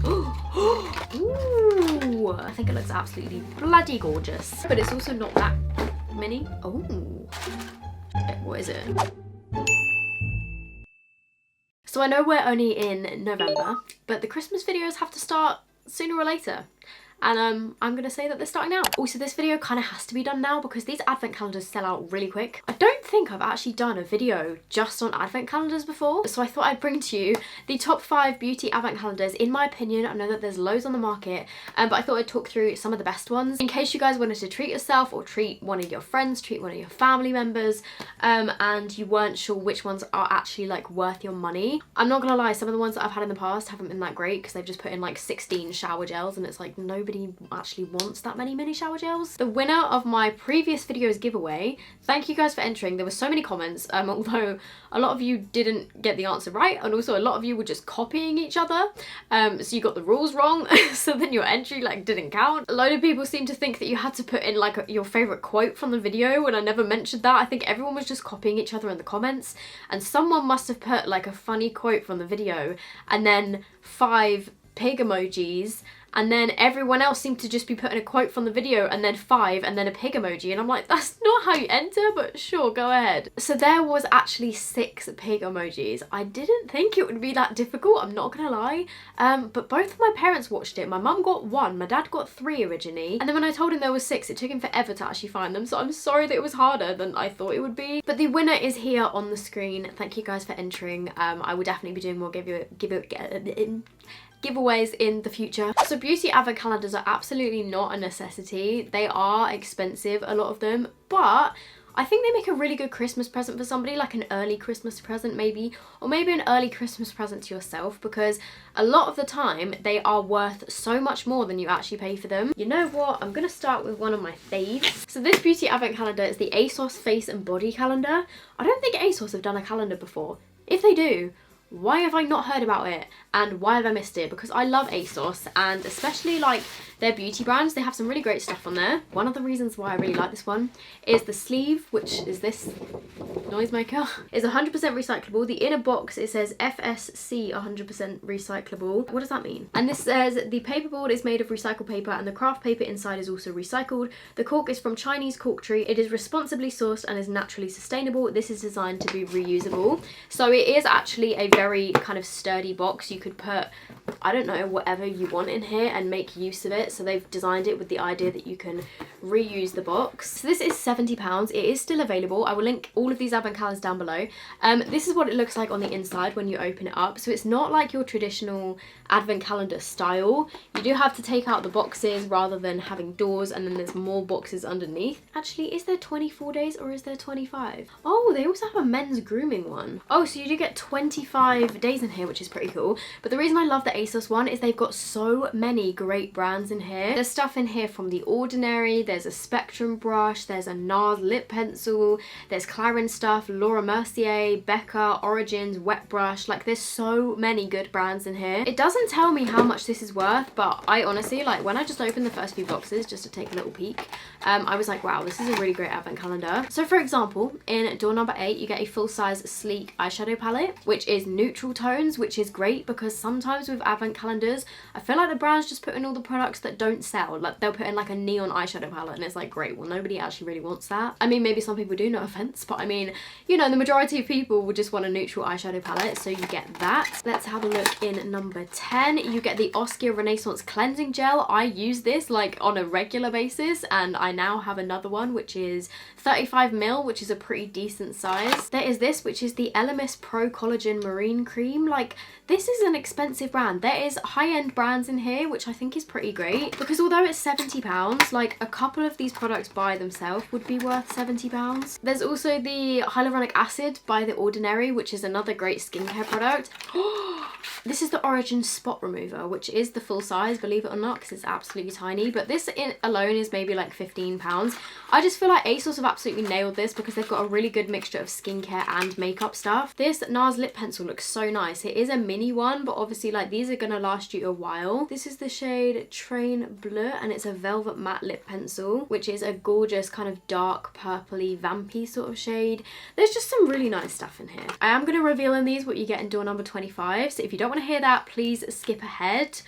Ooh, I think it looks absolutely bloody gorgeous. But it's also not that mini. Oh, what is it? So I know we're only in November, but the Christmas videos have to start sooner or later. And I'm gonna say that they're starting now. Also, this video kind of has to be done now because these advent calendars sell out really quick. I don't think I've actually done a video just on advent calendars before, so I thought I'd bring to you the top 5 beauty advent calendars in my opinion. I know that there's loads on the market, but I thought I'd talk through some of the best ones in case you guys wanted to treat yourself or treat one of your friends, treat one of your family members, and you weren't sure which ones are actually like worth your money. I'm not gonna lie, some of the ones that I've had in the past haven't been that great because they've just put in like 16 shower gels and it's like nobody actually wants that many mini shower gels. The winner of my previous video's giveaway, thank you guys for entering. There were so many comments, although a lot of you didn't get the answer right, and also a lot of you were just copying each other, so you got the rules wrong, so then your entry like didn't count. A load of people seem to think that you had to put in like your favorite quote from the video when I never mentioned that. I think everyone was just copying each other in the comments, and someone must have put like a funny quote from the video and then 5 pig emojis, and then everyone else seemed to just be putting a quote from the video and then 5 and then a pig emoji, and I'm like, that's not how you enter, but sure, go ahead. So there was actually 6 pig emojis. I didn't think it would be that difficult, I'm not gonna lie, but both of my parents watched it. My mum got 1, my dad got 3 originally, and then when I told him there was 6, it took him forever to actually find them, so I'm sorry that it was harder than I thought it would be. But the winner is here on the screen. Thank you guys for entering. I will definitely be doing more giveaways in the future. So beauty advent calendars are absolutely not a necessity. They are expensive, a lot of them, but I think they make a really good Christmas present for somebody, like an early Christmas present maybe, or maybe an early Christmas present to yourself, because a lot of the time they are worth so much more than you actually pay for them. You know what? I'm gonna start with one of my faves. So this beauty advent calendar is the Asos face and body calendar. I don't think Asos have done a calendar before. If they do, why have I not heard about it and why have I missed it? Because I love Asos, and especially like their beauty brands, they have some really great stuff on there. One of the reasons why I really like this one is the sleeve, which is this noisemaker, is 100% recyclable. The inner box, it says FSC 100% recyclable. What does that mean? And this says the paperboard is made of recycled paper and the craft paper inside is also recycled. The cork is from Chinese cork tree. It is responsibly sourced and is naturally sustainable. This is designed to be reusable. So it is actually a very kind of sturdy box. You could put, I don't know, whatever you want in here and make use of it. So they've designed it with the idea that you can reuse the box. So this is £70. It is still available. I will link all of these advent calendars down below. This is what it looks like on the inside when you open it up. So it's not like your traditional advent calendar style. You do have to take out the boxes rather than having doors, and then there's more boxes underneath. Actually, is there 24 days or is there 25? Oh, they also have a men's grooming one. Oh, so you do get 25 days in here, which is pretty cool. But the reason I love the Asos one is they've got so many great brands in here. There's stuff in here from The Ordinary, there's a Spectrum brush, there's a NARS lip pencil, there's Clarins stuff, Laura Mercier, Becca, Origins, Wet Brush. Like, there's so many good brands in here. It doesn't tell me how much this is worth, but I honestly, like, when I just opened the first few boxes just to take a little peek, I was like, wow, this is a really great advent calendar. So for example, in door number 8, you get a full-size sleek eyeshadow palette, which is neutral tones, which is great because sometimes with advent calendars, I feel like the brands just put in all the products that don't sell. Like, they'll put in like a neon eyeshadow palette and it's like, great, well, nobody actually really wants that. I mean, maybe some people do, no offense, but I mean, you know, the majority of people would just want a neutral eyeshadow palette, so you get that. Let's have a look in number 10. You get the Oscar Renaissance cleansing gel. I use this like on a regular basis, and I now have another one which is 35ml, which is a pretty decent size. There is this, which is the Elemis Pro Collagen Marine Cream. Like, this is an expensive brand. There is high-end brands in here, which I think is pretty great, because although it's £70, like, a couple of these products by themselves would be worth £70. There's also the hyaluronic acid by The Ordinary, which is another great skincare product. This is the Origin Spot Remover, which is the full size, believe it or not, because it's absolutely tiny. But this alone is maybe like £15. I just feel like Asos have absolutely nailed this because they've got a really good mixture of skincare and makeup stuff. This NARS lip pencil looks so nice. It is a mini one, but obviously like these are going to last you a while. This is the shade Train Bleu, and it's a velvet matte lip pencil, which is a gorgeous kind of dark purpley vampy sort of shade. There's just some really nice stuff in here. I am going to reveal in these what you get in door number 25, so if you don't want to hear that, please skip ahead.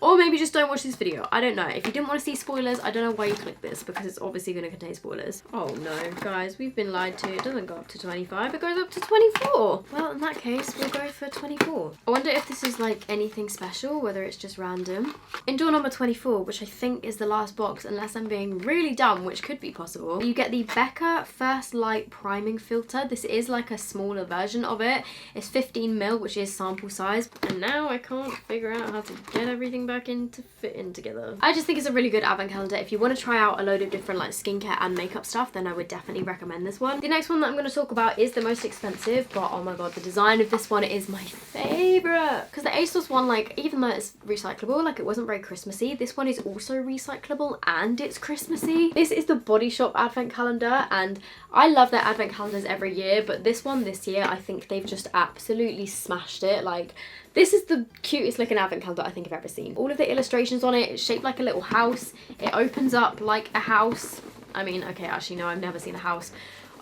Or maybe just don't watch this video. I don't know. If you didn't want to see spoilers, I don't know why you clicked this, because it's obviously going to contain spoilers. Oh no, guys, we've been lied to. It doesn't go up to 25, it goes up to 24. Well, in that case, we'll go for 24. I wonder if this is like anything special, whether it's just random. In door number 24, which I think is the last box, unless I'm being really dumb, which could be possible, you get the Becca First Light Priming Filter. This is like a smaller version of it. It's 15ml, which is sample size. And now I can't figure out how to get everything back into fitting together. I just think it's a really good advent calendar. If you want to try out a load of different like skincare and makeup stuff, then I would definitely recommend this one. The next one that I'm going to talk about is the most expensive, but oh my god, the design of this one is my favorite. Because the Asos one, like, even though it's recyclable, like it wasn't very Christmassy, this one is also recyclable and it's Christmassy. This is the Body Shop advent calendar, and I love their advent calendars every year, but this one this year, I think they've just absolutely smashed it. Like, this is the cutest looking advent calendar I think I've ever seen. All of the illustrations on it, it's shaped like a little house. It opens up like a house. I mean, okay, actually no, I've never seen a house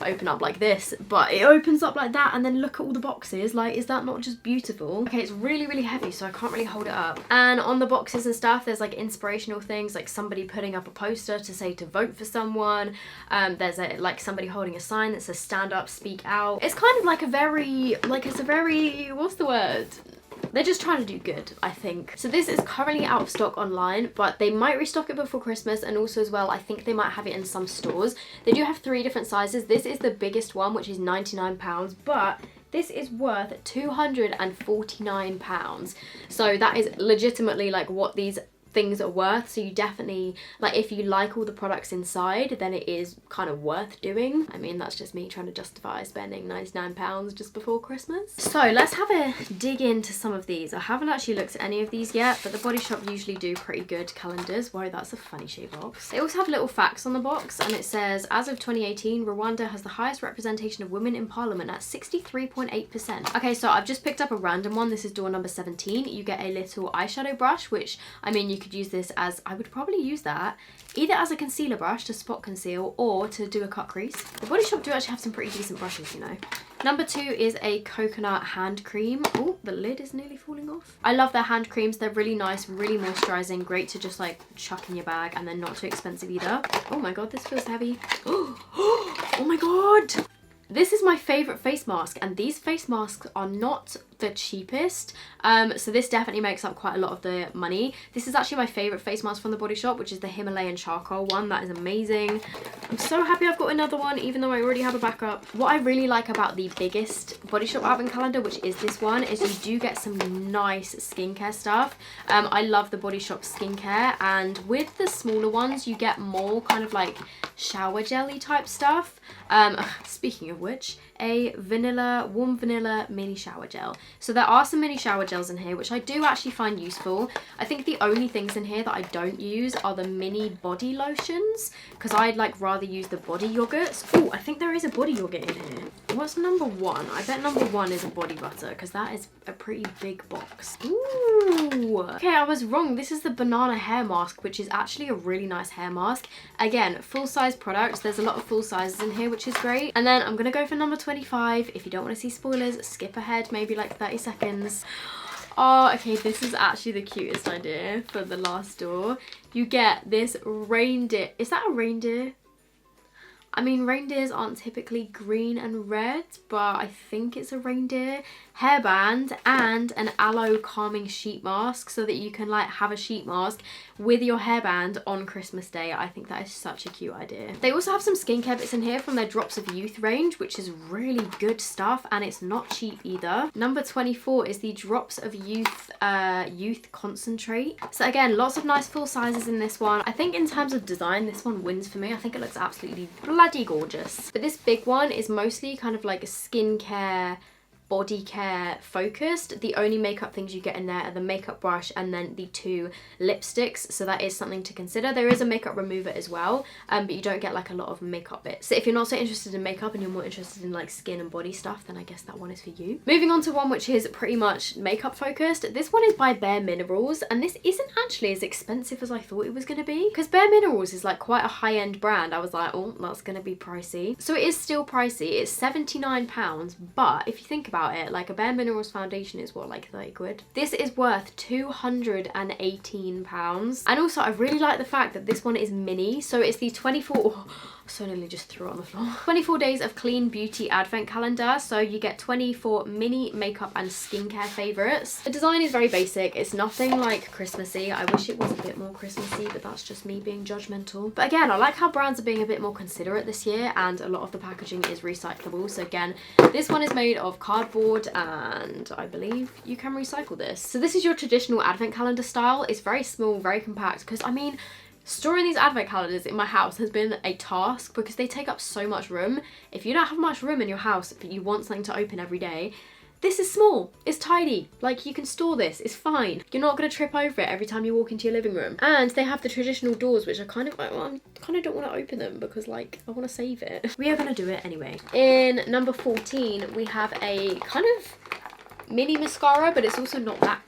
open up like this, but it opens up like that, and then look at all the boxes. Like, is that not just beautiful? Okay, it's really, really heavy, so I can't really hold it up. And on the boxes and stuff, there's like inspirational things, like somebody putting up a poster to say to vote for someone. There's like somebody holding a sign that says stand up, speak out. It's kind of like a very, like, it's a very, what's the word? They're just trying to do good, I think. So this is currently out of stock online, but they might restock it before Christmas, and also as well, I think they might have it in some stores. They do have 3 different sizes. This is the biggest one, which is £99, but this is worth £249. So that is legitimately like what these things are worth. So you definitely, like, if you like all the products inside, then it is kind of worth doing. I mean, that's just me trying to justify spending £99 just before Christmas. So let's have a dig into some of these. I haven't actually looked at any of these yet, but the Body Shop usually do pretty good calendars. Whoa, that's a funny shape box. They also have little facts on the box, and it says, as of 2018, Rwanda has the highest representation of women in parliament at 63.8%. Okay, so I've just picked up a random one. This is door number 17. You get a little eyeshadow brush, which, I mean, you could use this as, I would probably use that either as a concealer brush to spot conceal or to do a cut crease. The Body Shop do actually have some pretty decent brushes, you know. Number 2 is a coconut hand cream. Oh, the lid is nearly falling off. I love their hand creams. They're really nice, really moisturizing, great to just like chuck in your bag, and they're not too expensive either. Oh my god, this feels heavy. Oh my god. This is my favorite face mask, and these face masks are not the cheapest, so this definitely makes up quite a lot of the money. This is actually my favorite face mask from the Body Shop, which is the Himalayan charcoal one. That is amazing. I'm so happy I've got another one, even though I already have a backup. What I really like about the biggest Body Shop advent calendar, which is this one, is you do get some nice skincare stuff. I love the Body Shop skincare, and with the smaller ones you get more kind of like shower jelly type stuff. Speaking of which, a warm vanilla mini shower gel. So there are some mini shower gels in here, which I do actually find useful. I think the only things in here that I don't use are the mini body lotions, because I'd like rather use the body yogurts. Oh, I think there is a body yogurt in here. What's number 1? I bet number 1 is a body butter, because that is a pretty big box. Ooh. Okay, I was wrong. This is the banana hair mask, which is actually a really nice hair mask. Again, full-size products. There's a lot of full sizes in here, which is great. And then I'm gonna go for number 25. If you don't want to see spoilers, skip ahead maybe like 30 seconds. Oh, okay, this is actually the cutest idea for the last door. You get this reindeer. Is that a reindeer? I mean, reindeers aren't typically green and red, but I think it's a reindeer hairband and an aloe calming sheet mask, so that you can like have a sheet mask with your hairband on Christmas Day. I think that is such a cute idea. They also have some skincare bits in here from their Drops of Youth range, which is really good stuff, and it's not cheap either. Number 24 is the Drops of Youth Youth Concentrate. So again, lots of nice full sizes in this one. I think in terms of design, this one wins for me. I think it looks absolutely bloody gorgeous. But this big one is mostly kind of like a skincare, body care focused. The only makeup things you get in there are the makeup brush and then the 2 lipsticks, so that is something to consider. There is a makeup remover as well, but you don't get like a lot of makeup bits. So if you're not so interested in makeup and you're more interested in like skin and body stuff, then I guess that one is for you. Moving on to one which is pretty much makeup focused. This one is by Bare Minerals, and this isn't actually as expensive as I thought it was going to be, because Bare Minerals is like quite a high-end brand. I was like, oh, that's going to be pricey. So it is still pricey. It's £79, but if you think about about it, like a Bare Minerals foundation is what, like 30 quid? This is worth £218. And also I really like the fact that this one is mini, so it's the 24, so nearly just threw it on the floor. 24 days of clean beauty advent calendar. So you get 24 mini makeup and skincare favorites. The design is very basic. It's nothing like Christmassy. I wish it was a bit more Christmassy, but that's just me being judgmental. But again, I like how brands are being a bit more considerate this year, and a lot of the packaging is recyclable. So again, this one is made of cardboard, and I believe you can recycle this. So this is your traditional advent calendar style. It's very small, very compact, because I mean, storing these advent calendars in my house has been a task because they take up so much room. If you don't have much room in your house but you want something to open every day, this is small, it's tidy, like you can store this, it's fine. You're not gonna trip over it every time you walk into your living room. And they have the traditional doors, which are kind of like, well, I kind of don't want to open them because like I want to save it. We are gonna do it anyway. In number 14, we have a kind of mini mascara, but it's also not that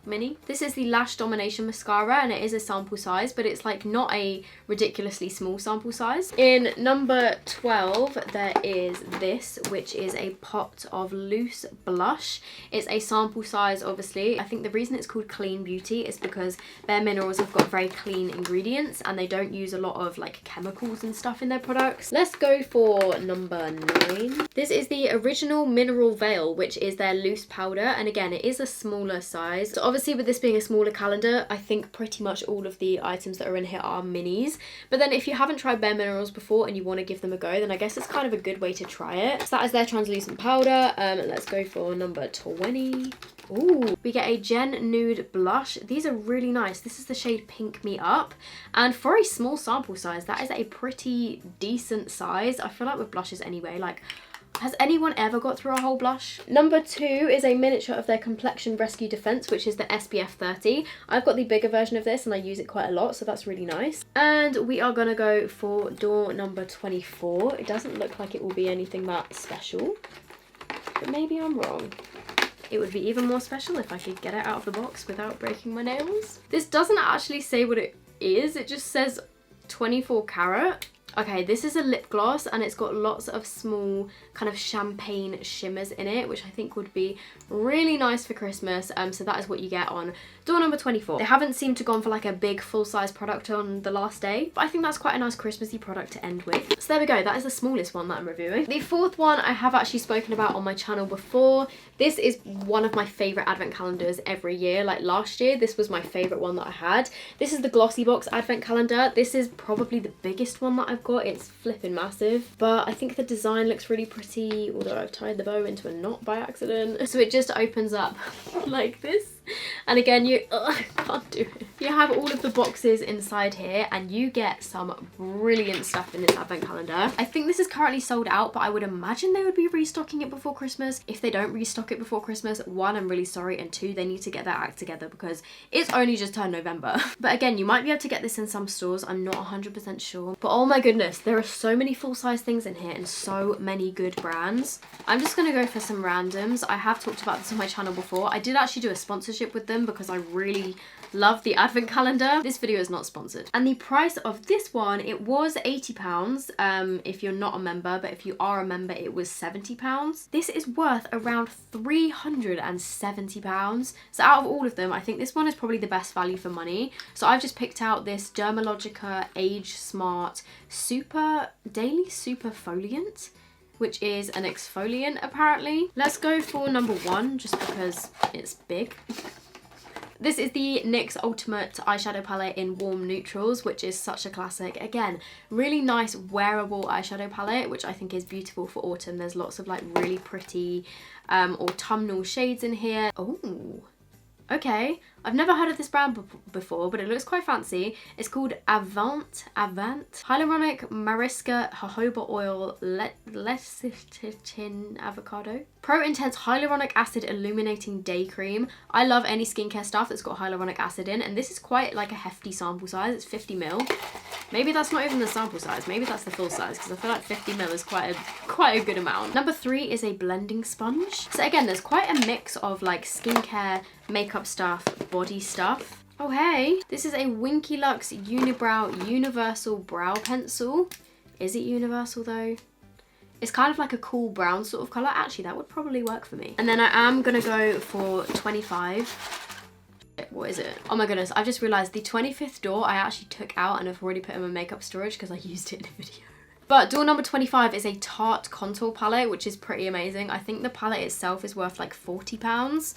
mini. This is the Lash Domination Mascara, and it is a sample size, but it's like not a ridiculously small sample size. In number 12, there is this, which is a pot of loose blush. It's a sample size, obviously. I think the reason it's called Clean Beauty is because Bare Minerals have got very clean ingredients and they don't use a lot of like chemicals and stuff in their products. Let's go for number 9. This is the Original Mineral Veil, which is their loose powder, and again, it is a smaller size. So obviously with this being a smaller calendar, I think pretty much all of the items that are in here are minis. But then if you haven't tried Bare Minerals before and you want to give them a go, then I guess it's kind of a good way to try it. So that is their translucent powder. Let's go for number 20. Ooh, we get a Gen Nude blush. These are really nice. This is the shade Pink Me Up. And for a small sample size, that is a pretty decent size. I feel like with blushes anyway, like, has anyone ever got through a whole blush? Number 2 is a miniature of their Complexion Rescue Defense, which is the SPF 30. I've got the bigger version of this and I use it quite a lot, so that's really nice. And we are gonna go for door number 24. It doesn't look like it will be anything that special, but maybe I'm wrong. It would be even more special if I could get it out of the box without breaking my nails. This doesn't actually say what it is, it just says 24 karat. Okay, this is a lip gloss and it's got lots of small kind of champagne shimmers in it, which I think would be really nice for Christmas. So that is what you get on door number 24. They haven't seemed to gone for like a big full-size product on the last day, but I think that's quite a nice Christmassy product to end with. So there we go, that is the smallest one that I'm reviewing. The 4th one I have actually spoken about on my channel before. This is one of my favourite advent calendars every year. Like last year, this was my favourite one that I had. This is the Glossybox advent calendar. This is probably the biggest one that I've got. It's flipping massive, but I think the design looks really pretty, although I've tied the bow into a knot by accident. So it just opens up like this. And again, I can't do it. You have all of the boxes inside here and you get some brilliant stuff in this advent calendar. I think this is currently sold out, but I would imagine they would be restocking it before Christmas. If they don't restock it before Christmas, 1, I'm really sorry, and 2, they need to get their act together because it's only just turned November. But again, you might be able to get this in some stores, I'm not 100% sure. But oh my goodness, there are so many full-size things in here and so many good brands. I'm just gonna go for some randoms. I have talked about this on my channel before. I did actually do a sponsorship with them because I really love the advent calendar. This video is not sponsored. And the price of this one, it was £80 if you're not a member, but if you are a member it was £70. This is worth around £370. So out of all of them, I think this one is probably the best value for money. So I've just picked out this Dermalogica Age Smart Daily Super Foliant, which is an exfoliant apparently. Let's go for number 1 just because it's big. This is the NYX Ultimate Eyeshadow Palette in Warm Neutrals, which is such a classic. Again, really nice wearable eyeshadow palette, which I think is beautiful for autumn. There's lots of like really pretty autumnal shades in here. Oh, okay. I've never heard of this brand before, but it looks quite fancy. It's called Avant Hyaluronic Mariska Jojoba Oil Lecithin Avocado. Pro Intense Hyaluronic Acid Illuminating Day Cream. I love any skincare stuff that's got hyaluronic acid in, and this is quite like a hefty sample size. It's 50 ml. Maybe that's not even the sample size. Maybe that's the full size, because I feel like 50 ml is quite a good amount. Number 3 is a blending sponge. So again, there's quite a mix of like skincare, makeup stuff, body stuff. Oh hey, this is a Winky Lux Unibrow Universal Brow Pencil. Is it universal though? It's kind of like a cool brown sort of colour. Actually, that would probably work for me. And then I am going to go for 25. What is it? Oh my goodness, I've just realised the 25th door I actually took out and I've already put in my makeup storage because I used it in a video. But door number 25 is a Tarte contour palette, which is pretty amazing. I think the palette itself is worth like £40,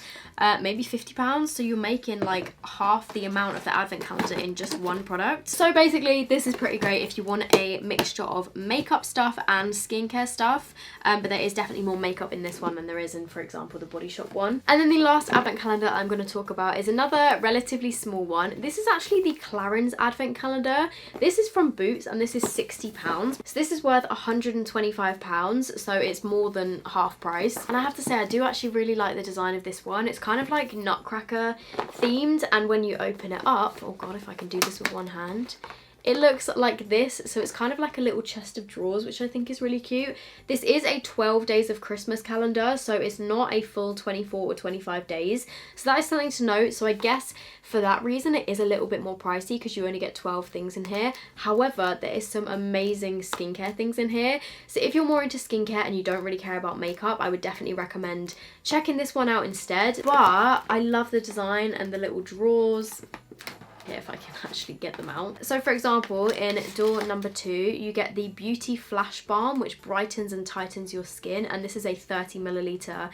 maybe £50. So you're making like half the amount of the advent calendar in just one product. So basically, this is pretty great if you want a mixture of makeup stuff and skincare stuff. But there is definitely more makeup in this one than there is in, for example, the Body Shop one. And then the last advent calendar I'm going to talk about is another relatively small one. This is actually the Clarins advent calendar. This is from Boots and this is £60. So this is worth £125, so it's more than half price. And I have to say, I do actually really like the design of this one. It's kind of like Nutcracker themed, and when you open it up, oh god, if I can do this with one hand, it looks like this. So it's kind of like a little chest of drawers, which I think is really cute. This is a 12 days of Christmas calendar, so it's not a full 24 or 25 days. So that is something to note. So I guess for that reason, it is a little bit more pricey because you only get 12 things in here. However, there is some amazing skincare things in here. So if you're more into skincare and you don't really care about makeup, I would definitely recommend checking this one out instead. But I love the design and the little drawers. If I can actually get them out. So for example, in door number 2, you get the Beauty Flash Balm, which brightens and tightens your skin, and this is a 30ml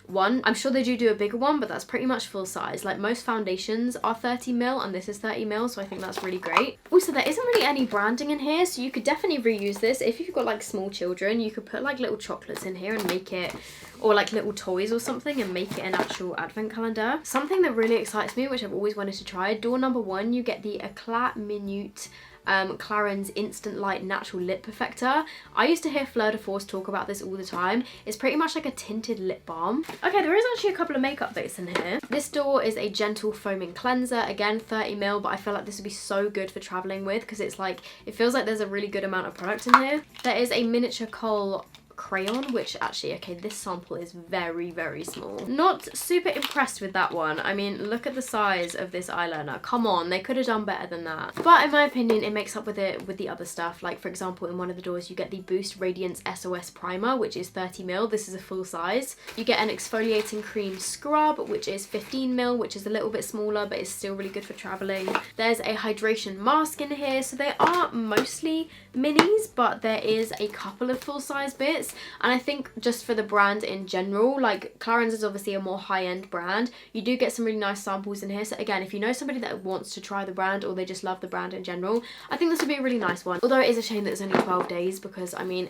one. I'm sure they do a bigger one, but that's pretty much full size. Like most foundations are 30ml and this is 30ml, so I think that's really great. Also, there isn't really any branding in here, so you could definitely reuse this. If you've got like small children, you could put like little chocolates in here and make it, or like little toys or something, and make it an actual advent calendar. Something that really excites me, which I've always wanted to try, door number 1, you get the Eclat Minute Clarins Instant Light Natural Lip Perfector. I used to hear Fleur de Force talk about this all the time. It's pretty much like a tinted lip balm. Okay, there is actually a couple of makeup bits in here. This door is a gentle foaming cleanser, again 30ml, but I feel like this would be so good for traveling with because it's like, it feels like there's a really good amount of product in here. There is a miniature kohl crayon, which actually, okay, this sample is very, very small. Not super impressed with that one. I mean, look at the size of this eyeliner. Come on, they could have done better than that. But in my opinion, it makes up with it with the other stuff. Like for example, in one of the doors, you get the Boost Radiance SOS Primer, which is 30ml. This is a full size. You get an exfoliating cream scrub, which is 15ml, which is a little bit smaller, but is still really good for traveling. There's a hydration mask in here. So they are mostly minis, but there is a couple of full size bits. And I think just for the brand in general, like Clarins is obviously a more high-end brand, you do get some really nice samples in here. So again, if you know somebody that wants to try the brand or they just love the brand in general, I think this would be a really nice one. Although it is a shame that it's only 12 days because I mean,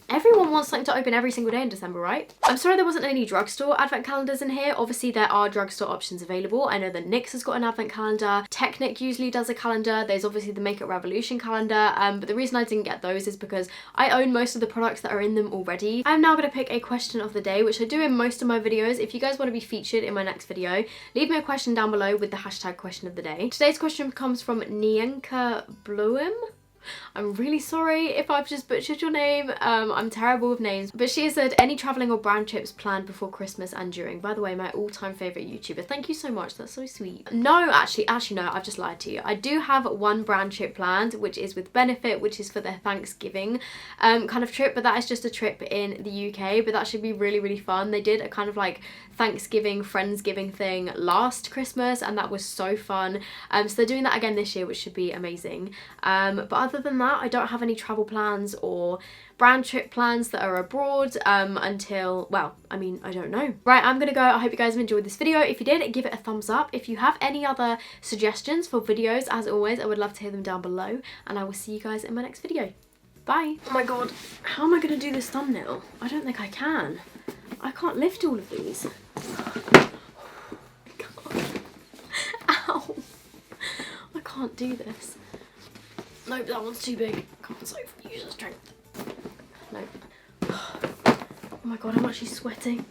everyone wants something to open every single day in December, right? I'm sorry there wasn't any drugstore advent calendars in here. Obviously there are drugstore options available. I know that NYX has got an advent calendar. Technic usually does a calendar. There's obviously the Makeup Revolution calendar. But the reason I didn't get those is because I own most of the products that are in them already. I'm now going to pick a question of the day, which I do in most of my videos. If you guys want to be featured in my next video, leave me a question down below with the hashtag question of the day. Today's question comes from Nienka Bloem. I'm really sorry if I've just butchered your name. I'm terrible with names. But she said, any travelling or brand trips planned before Christmas and during? By the way, my all-time favourite YouTuber. Thank you so much. That's so sweet. No, actually no, I've just lied to you. I do have one brand trip planned, which is with Benefit, which is for their Thanksgiving kind of trip. But that is just a trip in the UK. But that should be really, really fun. They did a kind of like Thanksgiving, Friendsgiving thing last Christmas, and that was so fun. So they're doing that again this year, which should be amazing. But other than that, I don't have any travel plans or brand trip plans that are abroad until, well, I mean, I don't know. Right, I'm gonna go. I hope you guys have enjoyed this video. If you did, give it a thumbs up. If you have any other suggestions for videos, as always, I would love to hear them down below, and I will see you guys in my next video. Bye. Oh my god, how am I gonna do this thumbnail? I don't think I can. I can't lift all of these. Ow. I can't do this. Nope, that one's too big. Come on, Soph, use your strength. Nope. Oh my god, I'm actually sweating.